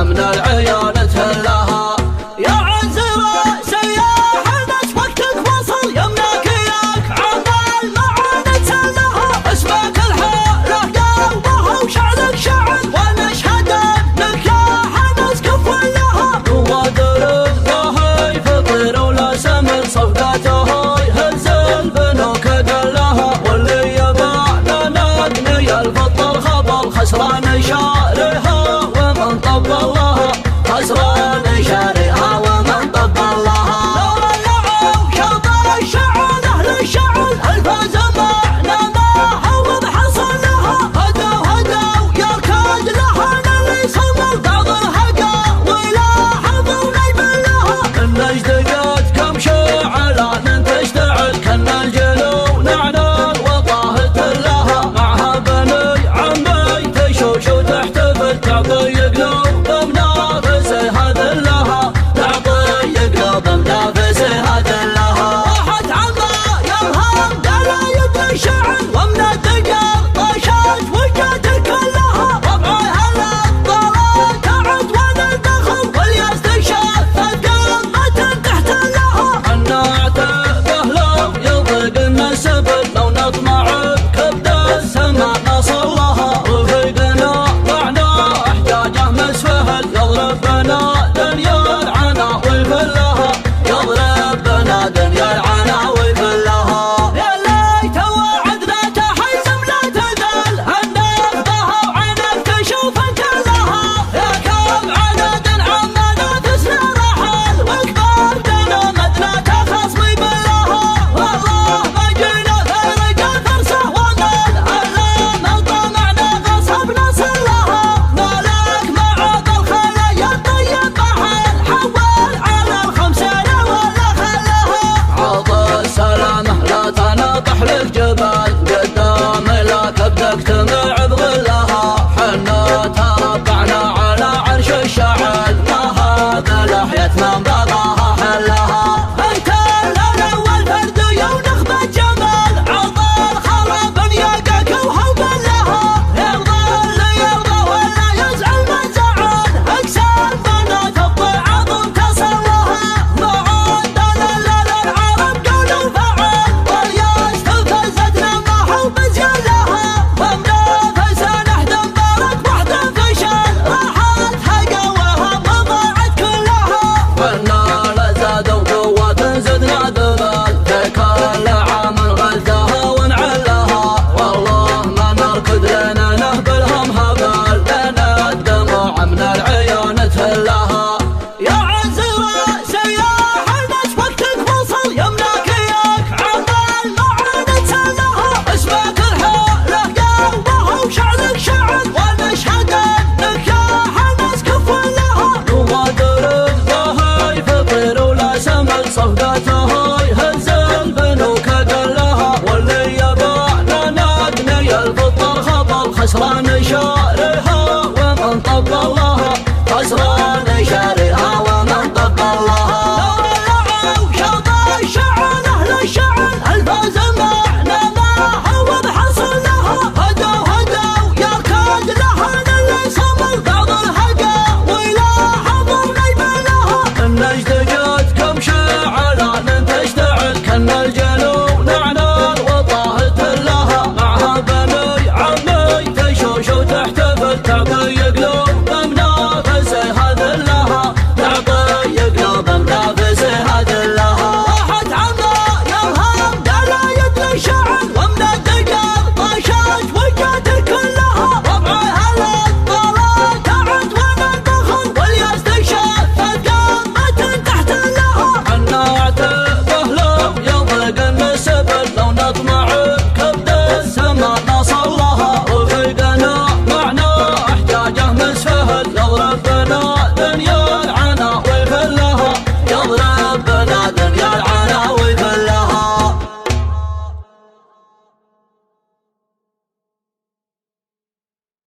من العيون تهلها. يا عزرا سياح الناس وقتك وصل يمناك ياك عمال معانا تهلها. اسمك الحالة قلبها وشعلك شعل ونشهد انك يا حنس كفو لها. نوادر الضهي فطير ولا سمر صفقته يهز البنوك دلها. واللي يباع لنا اغنيا الفطر خبر خسران شارها ومن طب الله خسران شارها ومن طب الله. لو ولعوا شوط الشعل اهل الشعل الفاز معنا ما هو بحصل لها. هدوا يركض لها اللي صمل بعض الهقا ولا حظ ونيب لها. النجد قد كم شعلان تشتعل كن الجلو نعنان وطاهت لها. معها بني عمي تشوش وتحتفل تعطي قلوب بمنافسها ذلها. تعطي قلوب بمنافسها ذلها. راحت عما يرهم دلايب الشعل ومن الدقر طاشت وجهتك كلها. ربعها للضرر تعد وين الدخل والياس تشفت قمة تحتلها. النعتبه لو يضيق النسبل لو نطمع بكبد السما نصل لها. رفيقنا ضعنا احجاجه مسفهل يضرب بنا دنيا العنا ويفلها. يضرب بنا دنيا العنا ويفلها. يا ليت وعدنا تحزم لا تزال النقضها وعينك تشوف كلها. يا كم عدد عمنا تسنى رحل وكبرتنا مدنا تخصمي بالله. والله ما جينا فرق فرسه وقال الا من طمعنا غصب نصلها. مالك معاذ الخلايا الطيب محل حول على الخمسين ولا خلها. عط السلامه لا تناطح لك جبال قدام لا كبدك تمع بظلها. حنا تربعنا على عرش الشعل ما هذا لحية من بغاها حلها. انت الاول فرد يوم نخبة جمال عطى الخراب ياقاك وهو لها. يرضى اللي يرضى ولا يزعل من زعل اكسر بنات الضعاف تصل لها. معدل للعرب قول وفعل والياس تلفزتنا ما هو بزيان لها. ومنافسة نهدم بارك وحده فشل راحت هقوها ما ضاعت كلها. وإنا لزادوا قوة زدنا ذبال في كل عام غزها ونعلها. والله ما نركض لنا نهبلهم هبال لنا الدموع من العيون تهلها. يا عزرا سياح الناس وقتك وصل يمناك ياك عمال معانا تهلها. اسمك الحالة قلبها وشعلك شعل ونشهد انك يا حنس كفو لها. نوادر الضهي فطير ولا سمل صفقته يهز البنوك دلها. واللي يباع لنا اغنيا الفطر خبر خسران شارها ومن طب الله خسران شارها.